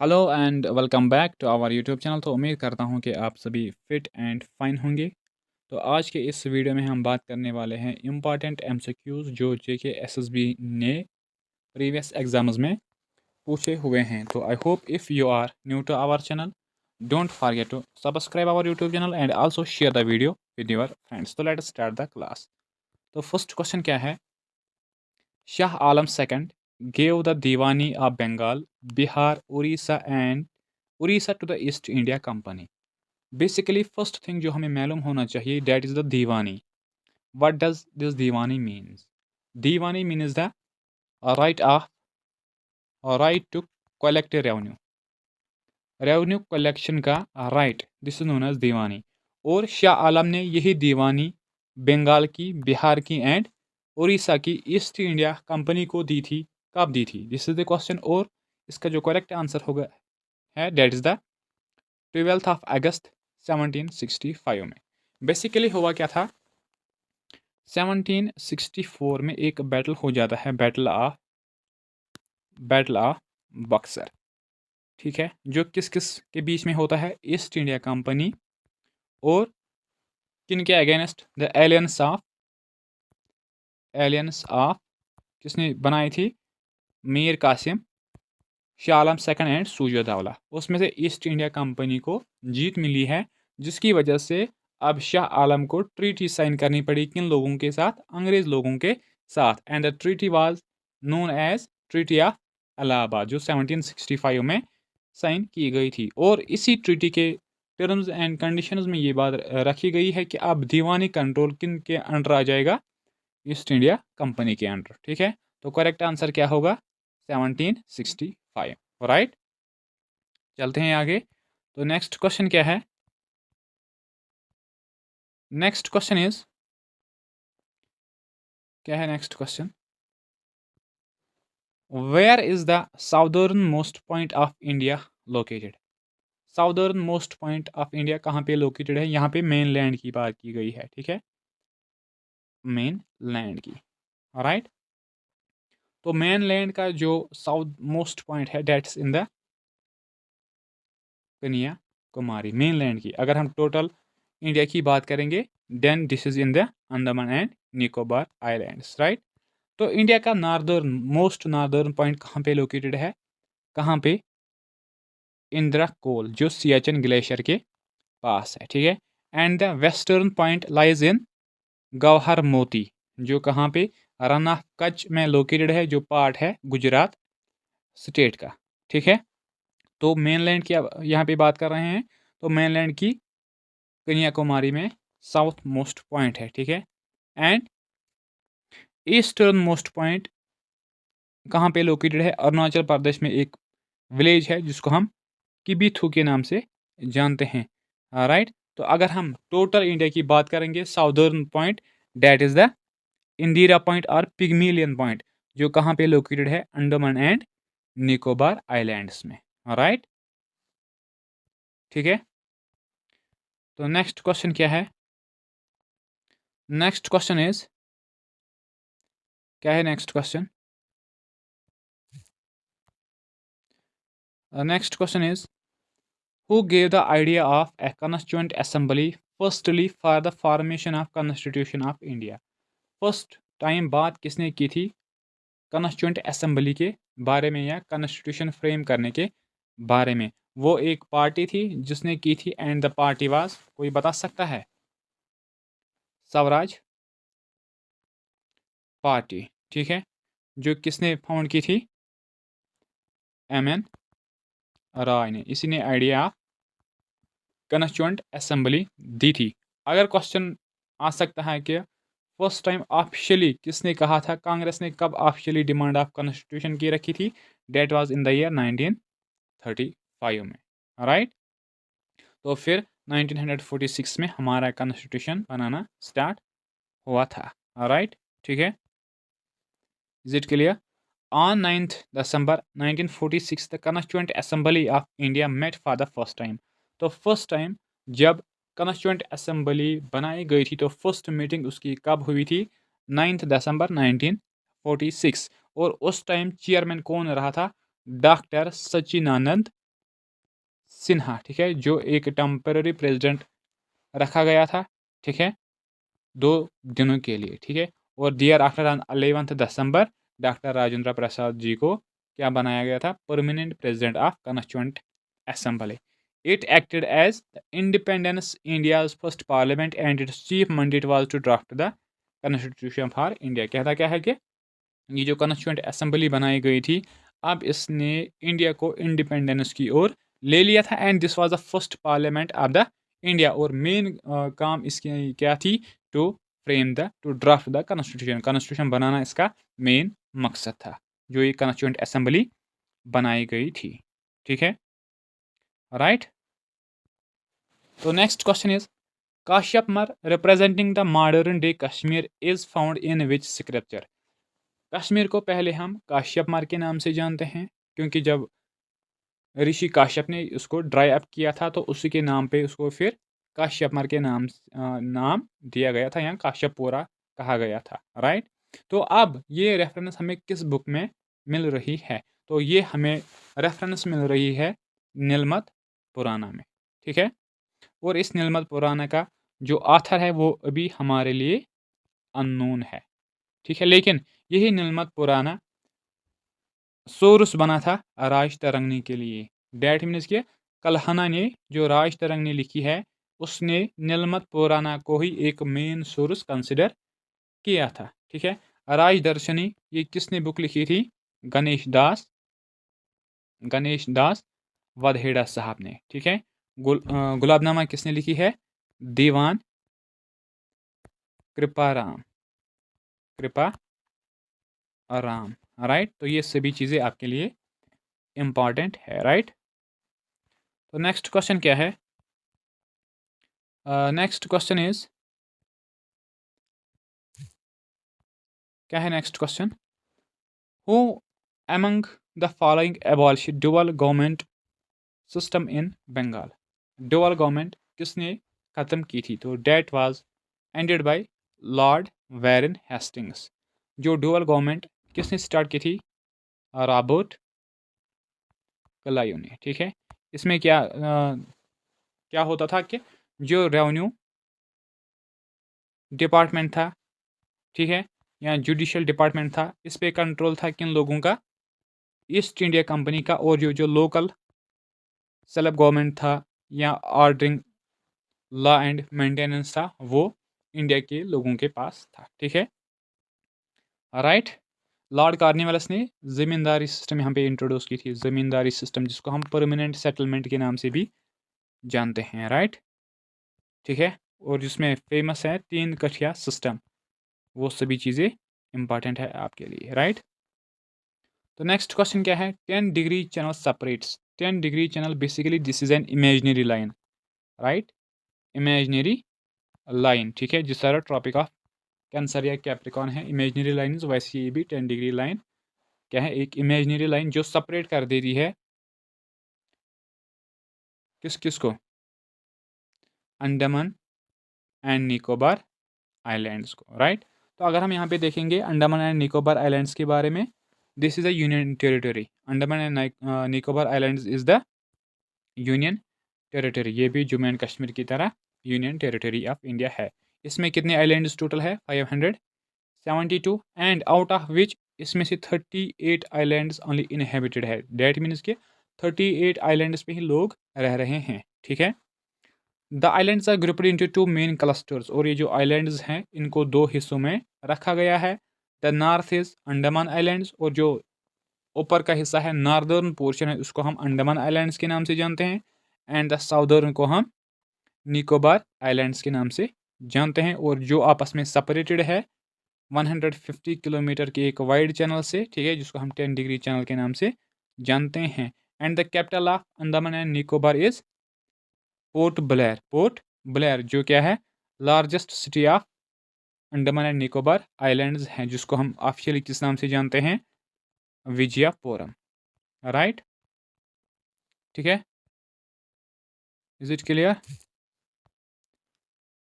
Hello and welcome back to our YouTube channel. तो उम्मीद करता हूँ कि आप सभी फिट एंड फाइन होंगे। तो आज के इस वीडियो में हम बात करने वाले हैं इम्पॉर्टेंट एमसीक्यूज़ जो जेके एसएसबी ने प्रीवियस एग्जाम्स में पूछे हुए हैं। तो I hope if you are new to our channel, don't forget to subscribe our YouTube channel and also share the video with your friends. तो let us start the class. तो first question क्या है? Shah Alam II gave the Diwani of Bengal, Bihar, Orissa to the East India Company. Basically, first thing जो हमें मालूम होना चाहिए, that is the Diwani. What does this Diwani means? Diwani means the right of right to collect a revenue. Revenue collection का right, this is known as diwani. और शाह आलम ने यही दीवानी बंगाल की, बिहार की एंड उड़ीसा की ईस्ट इंडिया कंपनी को दी थी। कब दी थी? This is the question. और इसका जो करेक्ट आंसर होगा है डेट इज द 12 अगस्त 1765 में। बेसिकली हुआ क्या था? 1764 में एक बैटल हो जाता है, बैटल ऑफ बक्सर। ठीक है, जो किस किस के बीच में होता है? ईस्ट इंडिया कंपनी और किन के अगेंस्ट? द एलियंस ऑफ किसने बनाई थी? Mir Qasim, Shah Alam second and सूजादौला। उसमें से ईस्ट इंडिया कंपनी को जीत मिली है, जिसकी वजह से अब शाह आलम को ट्रीटी साइन करनी पड़ी। किन लोगों के साथ? अंग्रेज लोगों के साथ। And the treaty was known as treaty of Allahabad, जो 1765 में साइन की गई थी। और इसी ट्रीटी के टर्म्स एंड कंडीशंस में ये बात रखी गई है कि अब दीवानी कंट्रोल किन के अंडर आ जाएगा? ईस्ट इंडिया कंपनी के अंडर। ठीक है, तो करेक्ट आंसर क्या होगा? 1765। राइट, चलते हैं आगे। तो नेक्स्ट क्वेश्चन क्या है? नेक्स्ट क्वेश्चन इज, क्या है next question? Where is the southern most point of India located? Southern most point of India कहाँ पे लोकेटेड है? यहाँ पे मेन लैंड की बात की गई है। ठीक है, मेन लैंड की। राइट, तो मेन लैंड का जो साउथ मोस्ट पॉइंट है, that's in the Kanyakumari. Main land की अगर हम टोटल इंडिया की बात करेंगे, then this is in the Andaman and Nicobar islands. Right, तो इंडिया का मोस्ट नॉर्दर्न पॉइंट कहाँ पे लोकेटेड है? कहाँ पे? इंदिरा कोल, जो सियाचिन ग्लेशियर के पास है। ठीक है, and the western point lies in Gauhar Moti, जो कहाँ पे? रन ऑफ कच्छ में लोकेटेड है, जो पार्ट है गुजरात स्टेट का। ठीक है, तो मेनलैंड की यहाँ पे बात कर रहे हैं, तो मेनलैंड की कन्याकुमारी में साउथ मोस्ट पॉइंट है। ठीक है, एंड ईस्टर्न मोस्ट पॉइंट कहाँ पे लोकेटेड है? अरुणाचल प्रदेश में एक विलेज है जिसको हम किबीथू के नाम से जानते हैं। राइट, तो अगर हम टोटल इंडिया की बात करेंगे, southern point that is the Indira point और पिग्मिलियन पॉइंट, जो कहाँ पे लोकेटेड है? अंडमान एंड निकोबार आइलैंड्स में। राइट, ठीक है, तो नेक्स्ट क्वेश्चन क्या है? नेक्स्ट क्वेश्चन इज, क्या है next question? Next question is, who gave the idea of A constituent assembly firstly for the formation of constitution of India? First time बात किसने की थी कॉन्स्टिट्यूएंट असेंबली के बारे में या कॉन्स्टिट्यूशन फ्रेम करने के बारे में? वो एक पार्टी थी जिसने की थी, एंड द पार्टी वाज, कोई बता सकता है? स्वराज पार्टी। ठीक है, जो किसने फाउंड की थी? एम एन राय ने। इसी ने आइडिया कॉन्स्टिट्यूएंट असेंबली दी थी। अगर क्वेश्चन आ सकता है कि फर्स्ट टाइम ऑफिशियली किसने कहा था, कांग्रेस ने कब ऑफिशियली डिमांड ऑफ कॉन्स्टिट्यूशन की रखी थी? That was in the year 1935 में। राइट, तो फिर 1946 में हमारा कॉन्स्टिट्यूशन बनाना स्टार्ट हुआ था। राइट, ठीक है, is it clear? On 9th December 1946, the Constituent Assembly of India met for the first time. तो फर्स्ट टाइम जब कॉन्स्टिट्यूएंट असेंबली बनाई गई थी, तो फर्स्ट मीटिंग उसकी कब हुई थी? 9th December 1946। और उस टाइम चेयरमैन कौन रहा था? डॉक्टर सच्चिदानंद सिन्हा, ठीक है, जो एक टेम्पररी प्रेसिडेंट रखा गया था, ठीक है, 2 दिनों के लिए, ठीक है। और दियर आफ्टर 11 दिसंबर डॉक्टर राजेंद्र प्रसाद जी को क्या बनाया गया था, permanent president of constituent assembly. It acted as the independence India's first parliament and its chief mandate was to draft the constitution for India. कहता क्या है कि ये जो कॉन्स्टिट्यूएंट असेंबली बनाई गई थी, अब इसने इंडिया को इंडिपेंडेंस की ओर ले लिया था, and this was the first parliament of the India. और मेन काम इसकी क्या थी, to frame the to draft the constitution, constitution बनाना इसका मेन मकसद था, जो ये कॉन्स्टिट्यूएंट असेंबली बनाई गई थी, ठीक है, राइट। तो next question is Kashyapmar representing the modern day Kashmir is found in which scripture. Kashmir को पहले हम काश्यपमर के नाम से जानते हैं, क्योंकि जब ऋषि काश्यप ने उसको ड्राई अप किया था तो उसी के नाम पे उसको फिर काश्यपमर के नाम दिया गया था, यहाँ काश्यपपुरा कहा गया था, राइट। तो अब ये रेफरेंस हमें किस बुक में मिल रही है, तो ये हमें रेफरेंस मिल रही है नीलमत पुराना में, ठीक है। और इस नीलमत पुराना का जो आथर है वो अभी हमारे लिए अननोन है, ठीक है। लेकिन यही नीलमत पुराना सोर्स बना था राज तरंगनी के लिए। डैट मीन्स के कल्हना ने जो राज तरंगनी लिखी है, उसने नीलमत पुराना को ही एक मेन सोर्स कंसिडर किया था, ठीक है। राज दर्शनी ये किसने बुक लिखी थी, गणेश दास वधेड़ा साहब ने, ठीक है। गुलाबनामा किसने लिखी है, दीवान कृपा राम, राइट। तो ये सभी चीज़ें आपके लिए इम्पॉर्टेंट है, राइट। तो नेक्स्ट क्वेश्चन क्या है, नेक्स्ट क्वेश्चन इज क्या है next question, who among the following abolish dual government system in Bengal. Dual government किसने ख़त्म की थी, तो that was ended by lord Warren Hastings. जो डुअल गवर्नमेंट किसने स्टार्ट की थी, रॉबर्ट क्लाइव ने, ठीक है। इसमें क्या होता था कि जो रेवेन्यू डिपार्टमेंट था, ठीक है, या जुडिशियल डिपार्टमेंट था, इस पे कंट्रोल था किन लोगों का, ईस्ट इंडिया कंपनी का। और जो लोकल सेल्फ गवर्नमेंट था या ऑर्डरिंग लॉ एंड मेंटेनेंस था, वो इंडिया के लोगों के पास था, ठीक है, राइट। लॉर्ड कार्निवालिस ने ज़मींदारी सिस्टम यहाँ पे इंट्रोड्यूस की थी, ज़मींदारी सिस्टम जिसको हम परमानेंट सेटलमेंट के नाम से भी जानते हैं, राइट, ठीक है। और जिसमें फेमस है 3 कठिया सिस्टम, वो सभी चीज़ें इंपॉर्टेंट है आपके लिए, राइट। तो नेक्स्ट क्वेश्चन क्या है, 10 degree channel separates. 10 degree channel basically this is an imaginary line, right, imaginary line, ठीक है। जिस तरह ट्रॉपिक ऑफ कैंसर या कैप्रिकॉन है इमेजिनरी लाइन, वैसे ये भी 10 डिग्री लाइन क्या है, एक इमेजिनरी लाइन जो सेपरेट कर देती है किस किस को, अंडमान एंड निकोबार आइलैंड्स को, राइट। तो अगर हम यहाँ पे देखेंगे अंडमान एंड निकोबार आइलैंड्स के बारे में, this is a union territory. Andaman and Nicobar islands is the union territory, ये भी जम्मू एंड कश्मीर की तरह यूनियन टेरिटरी ऑफ इंडिया है। इसमें कितने आइलैंड्स टोटल है, 572, एंड आउट ऑफ विच इसमें से 38 आइलैंड्स ओनली इनहेबिटेड है। डैट मीन्स के 38 आइलैंड्स पे ही लोग रह रहे हैं, ठीक है। The islands are grouped into 2 main clusters. और ये जो आइलैंड्स हैं इनको 2 हिस्सों में रखा गया है। The north is Andaman islands, और जो ऊपर का हिस्सा है नॉर्दर्न पोर्शन है उसको हम अंडमान आइलैंड्स के नाम से जानते हैं, एंड द साउदर्न को हम निकोबार आइलैंड्स के नाम से जानते हैं। और जो आपस में सेपरेटेड है 150 किलोमीटर के एक वाइड चैनल से, ठीक है, जिसको हम 10 डिग्री चैनल के नाम से जानते हैं। And the capital of Andaman and Nicobar is port Blair, जो क्या है, largest city of Andaman and Nicobar islands हैं, जिसको हम ऑफिशियली किस नाम से जानते हैं, विजयपुरम, राइट, ठीक है। Is it clear.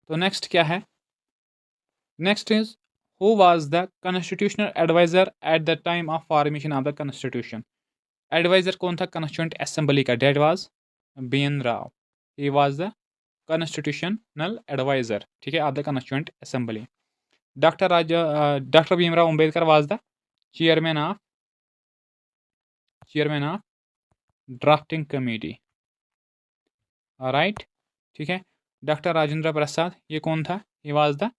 तो नेक्स्ट क्या है, next is who was the constitutional adviser at the time of formation of the constitution. Adviser कौन था कॉन्स्टिट्यूएंट असेंबली का, that was BN Rao. He was the constitutional advisor, ठीक है, of the Constituent Assembly. Dr. Bhimrao Ambedkar was the chairman of drafting committee. Alright, ठीक है. Doctor Rajendra प्रसाद ये कौन था? He was the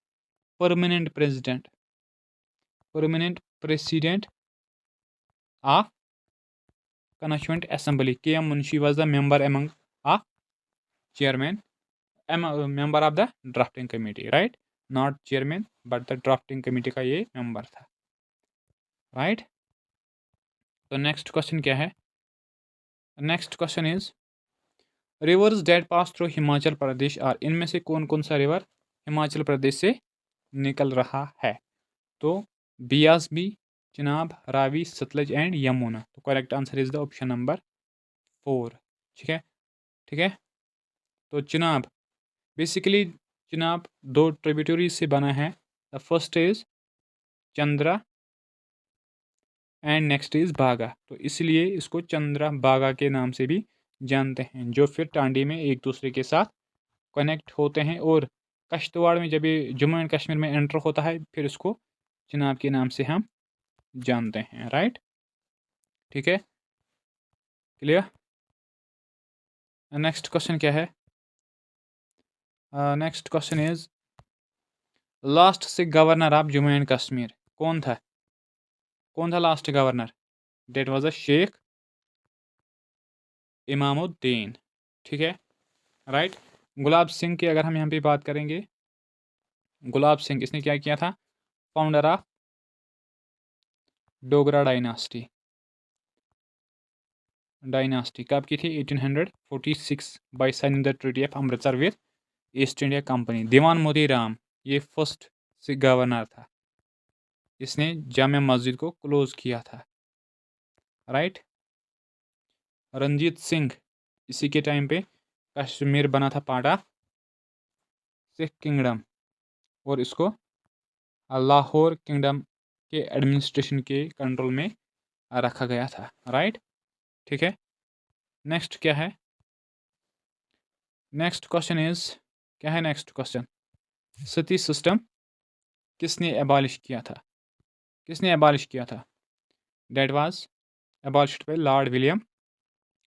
permanent president of Constituent Assembly. K.M. Munshi was the member among a chairman, member of the drafting committee, right? Not chairman, but the drafting committee का ये member था, right? तो next question क्या है? Next question is rivers that pass through Himachal Pradesh are. इनमें से कौन कौन सा रिवर हिमाचल प्रदेश से निकल रहा है? तो बियास भी, चिनाब, रावी, सतलज एंड यमुना. तो correct answer is the option number 4. ठीक है, ठीक है. तो चिनाब, बेसिकली चिनाब 2 ट्रिब्यूटरीज से बना है. The first is Chandra and next is बागा. तो इसलिए इसको चंद्रा बागा के नाम से भी जानते हैं, जो फिर टांडी में एक दूसरे के साथ कनेक्ट होते हैं. और कश्तवाड़ में जब ये जम्मू एंड कश्मीर में एंटर होता है, फिर इसको चिनाब के नाम से हम जानते हैं, राइट. ठीक है, क्लियर. नेक्स्ट क्वेश्चन क्या है? नेक्स्ट क्वेश्चन इज लास्ट से governor of Jammu and Kashmir कौन था? कौन था last governor? That was a Sheikh Imamuddin. ठीक है, राइट. गुलाब सिंह की अगर हम यहाँ पे बात करेंगे, गुलाब सिंह इसने क्या किया था? Founder of Dogra dynasty. कब की थी? 1846 by signing the treaty of Amritsar with East India Company. Diwan Moti Ram ये फर्स्ट से गवर्नर था, इसने जामिया मस्जिद को क्लोज किया था, राइट. रंजीत सिंह इसी के टाइम पे कश्मीर बना था पार्ट ऑफ सिख किंगडम, और इसको लाहौर किंगडम के एडमिनिस्ट्रेशन के कंट्रोल में रखा गया था, राइट. ठीक है, नेक्स्ट क्या है? नेक्स्ट क्वेश्चन इज क्या है? नेक्स्ट क्वेश्चन, सती सिस्टम किसने एबॉलिश किया था? किसने एबॉलिश किया था? That was abolished by lord William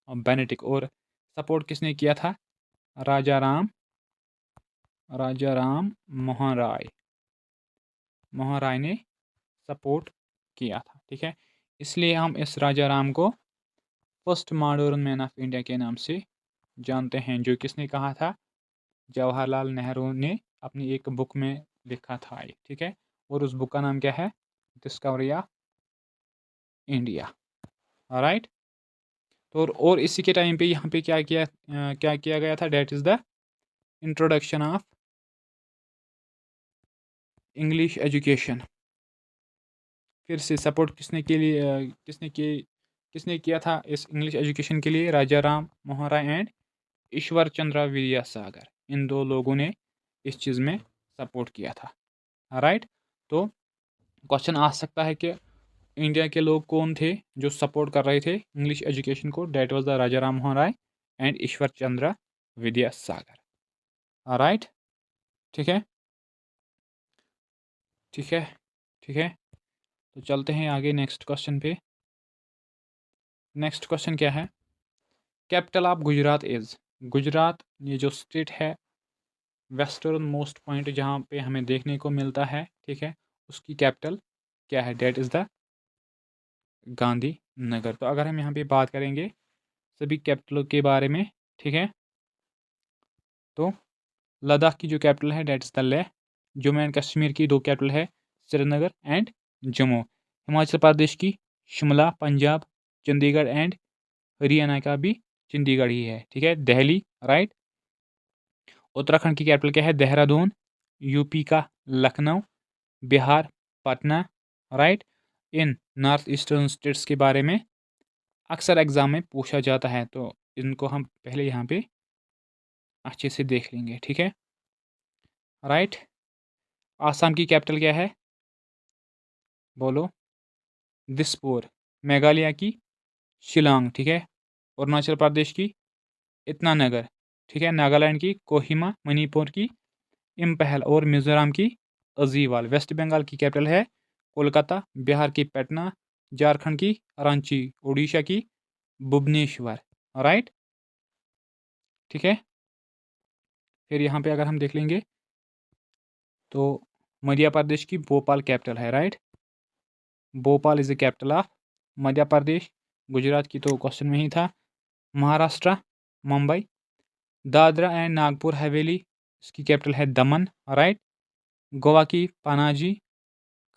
Benedict. और सपोर्ट किसने किया था? राजा राम मोहन राय ने सपोर्ट किया था. ठीक है, इसलिए हम इस राजा राम को first modern man of India के नाम से जानते हैं, जो किसने कहा था? जवाहरलाल नेहरू ने अपनी एक बुक में लिखा था. ठीक है, और उस बुक का नाम क्या है? Discovery of India, right. तो और इसी के टाइम पे यहाँ पे क्या किया गया था? That is the introduction of English education. फिर से सपोर्ट किसने किया था इस इंग्लिश एजुकेशन के लिए? राजा राम मोहन राय एंड ईश्वर चंद्र विद्यासागर. इन 2 लोगों ने इस चीज़ में सपोर्ट किया था, राइट. तो क्वेश्चन आ सकता है कि इंडिया के लोग कौन थे जो सपोर्ट कर रहे थे इंग्लिश एजुकेशन को? That was the Raja Ram Mohan Roy and Ishwar Chandra Vidyasagar, right. ठीक है, ठीक है, ठीक है. तो चलते हैं आगे नेक्स्ट क्वेश्चन पे. नेक्स्ट क्वेश्चन क्या है? Capital of Gujarat is. Gujarat ये जो स्टेट है, वेस्टर्न मोस्ट पॉइंट जहाँ पे हमें देखने को मिलता है, ठीक है, उसकी कैपिटल क्या है? Date is the Gandhinagar. तो अगर हम यहाँ पे बात करेंगे सभी कैपिटलों के बारे में, ठीक है, तो लद्दाख की जो कैपिटल है date is the Leh. Jammu and Kashmir की 2 कैपिटल है, श्रीनगर एंड जम्मू. हिमाचल प्रदेश की शिमला, पंजाब चंडीगढ़ एंड हरियाणा का भी चंडीगढ़ ही है. ठीक है, दिल्ली, राइट. उत्तराखंड की कैपिटल क्या है? देहरादून. यूपी का लखनऊ, बिहार पटना, राइट. इन नॉर्थ ईस्टर्न स्टेट्स के बारे में अक्सर एग्जाम में पूछा जाता है, तो इनको हम पहले यहाँ पे अच्छे से देख लेंगे. ठीक है, राइट. आसाम की कैपिटल क्या है? बोलो. दिसपुर. मेघालय की शिलांग. ठीक है, अरुणाचल प्रदेश की इटानगर, ठीक है, नागालैंड की कोहिमा, मणिपुर की इम्पहल और मिजोरम की अजीवाल। वेस्ट बंगाल की कैपिटल है कोलकाता, बिहार की पटना, झारखंड की रांची, उड़ीसा की भुवनेश्वर। राइट, ठीक है। फिर यहाँ पे अगर हम देख लेंगे तो मध्य प्रदेश की भोपाल कैपिटल है। Right, Bhopal is the capital of Madhya Pradesh. Gujarat की तो क्वेश्चन में ही था। महाराष्ट्र मुंबई। दादरा एंड नागपुर हवेली, इसकी कैपिटल है दमन। राइट, गोवा की पनाजी,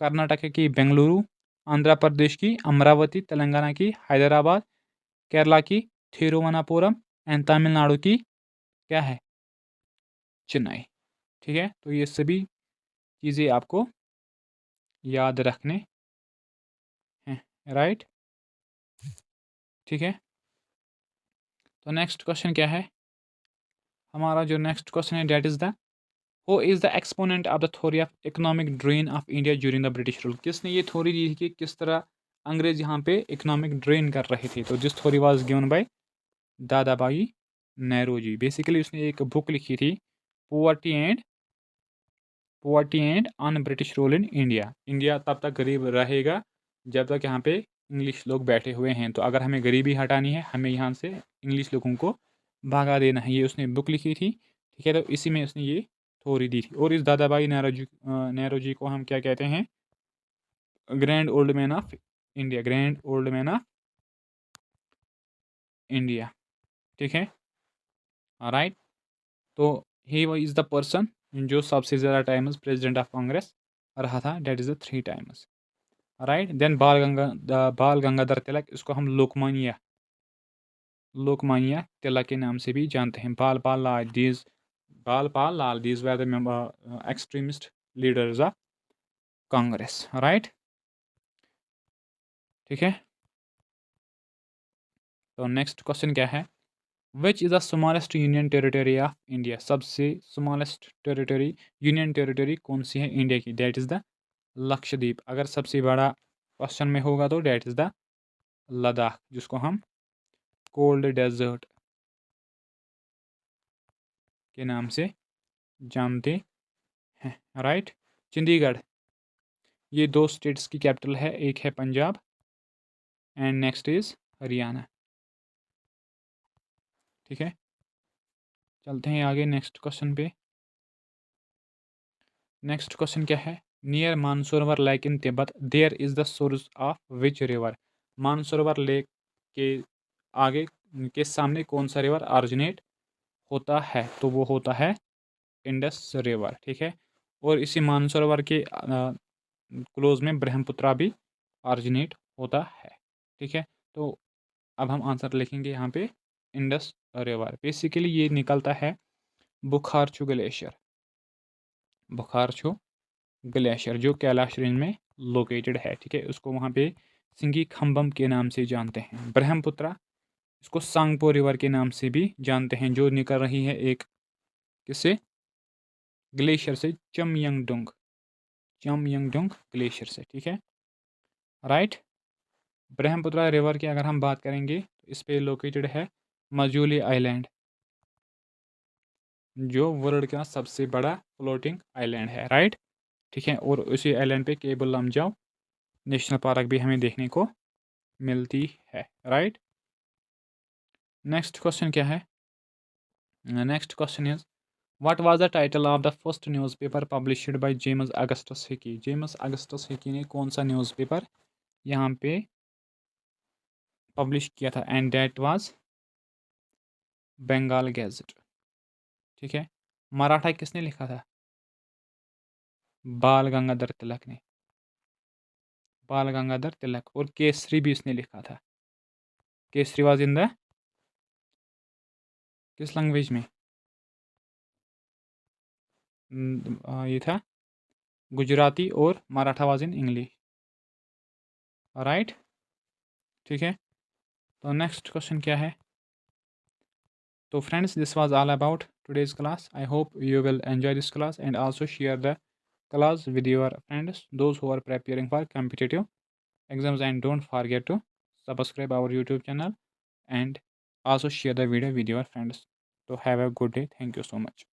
कर्नाटक की बेंगलुरु, आंध्र प्रदेश की अमरावती, तेलंगाना की हैदराबाद, केरला की थिरुवनंतपुरम एंड तमिलनाडु की क्या है, चेन्नई। ठीक है, तो ये सभी चीज़ें आपको याद रखने हैं। राइट, ठीक है। तो नेक्स्ट क्वेश्चन क्या है हमारा? जो नेक्स्ट क्वेश्चन है that is the who is the exponent of the theory of economic drain of India during the British rule. किसने ये थ्योरी दी थी कि किस तरह अंग्रेज यहाँ पे इकोनॉमिक ड्रेन कर रहे थे? तो this theory was given by दादा भाई नेहरू। बेसिकली उसने एक बुक लिखी थी, poverty and un British rule in India. India तब तक गरीब रहेगा जब तक यहाँ पे इंग्लिश लोग बैठे हुए हैं। तो अगर हमें गरीबी हटानी है, हमें यहाँ से इंग्लिश लोगों को भागा देना है। ये उसने बुक लिखी थी, ठीक है। तो इसी में उसने ये थ्योरी दी थी। और इस दादा भाई नेहरू जी को हम क्या कहते हैं? Grand old man of India, grand old man of India, ठीक है। राइट, तो ही इज़ द पर्सन जो सबसे ज़्यादा टाइम्स प्रेसिडेंट ऑफ कांग्रेस रहा था, that is the 3 times. Right, then Bal Gangadhar तिलक, इसको हम लोकमान्य तिलक के नाम से भी जानते हैं। Bal Pal Lal, these were the extremist leaders of Congress. Right, ठीक है। तो नेक्स्ट क्वेश्चन क्या है? Which is the smallest union territory of India. सबसे स्मॉलेस्ट टेरिटरी, यूनियन टेरिटरी कौन सी है इंडिया की? That is the Lakshadweep. अगर सबसे बड़ा क्वेश्चन में होगा तो डेट इज़ द लद्दाख, जिसको हम कोल्ड डेजर्ट के नाम से जानते हैं। राइट, चंडीगढ़, ये 2 स्टेट्स की कैपिटल है, एक है Punjab and next is Haryana, ठीक है। चलते हैं आगे नेक्स्ट क्वेश्चन पे। नेक्स्ट क्वेश्चन क्या है? Near Mansarovar lake in Tibet there is the source of which river. Mansarovar lake के आगे के सामने कौन सा रिवर ऑरिजिनेट होता है? तो वो होता है इंडस रिवर, ठीक है। और इसी मानसरोवर के क्लोज में ब्रह्मपुत्रा भी ऑरिजिनेट होता है, ठीक है। तो अब हम आंसर लिखेंगे यहाँ पे इंडस रिवर। बेसिकली ये निकलता है बुखारचू ग्लेशियर, बुखारचू ग्लेशियर जो कैलाश रेंज में लोकेटेड है, ठीक है। उसको वहाँ पे सिंगी खम्बम के नाम से जानते हैं। ब्रह्मपुत्रा, इसको सांगपो रिवर के नाम से भी जानते हैं, जो निकल रही है एक किससे? ग्लेशियर से, चमयंगडुंग ग्लेशियर से, ठीक है। राइट, ब्रह्मपुत्रा रिवर की अगर हम बात करेंगे तो इस पे लोकेटेड है मजूली आइलैंड, जो वर्ल्ड का सबसे बड़ा फ्लोटिंग आइलैंड है। राइट, ठीक है। और उसी आइलैंड पे केबल लमजाओ नेशनल पार्क भी हमें देखने को मिलती है। राइट, नेक्स्ट क्वेश्चन क्या है? Next question is what was the title of the first newspaper published by James Augustus Hicky. James Augustus Hicky ने कौन सा न्यूज़पेपर यहाँ पे पब्लिश किया था? And that was Bengal gazette, ठीक है। मराठा किसने लिखा था? बाल गंगाधर तिलक ने, बाल गंगाधर तिलक। और केसरी भी उसने लिखा था। केसरी वाज इन द किस लैंग्वेज में? ये था गुजराती, और Maratha was in English. Right, ठीक है। तो नेक्स्ट क्वेश्चन क्या है? तो friends, this was all about today's class. I hope you will enjoy this class and also share the class with your friends, those who are preparing for competitive exams, and don't forget to subscribe our YouTube channel and Also share the video with your friends. So have a good day. Thank you so much.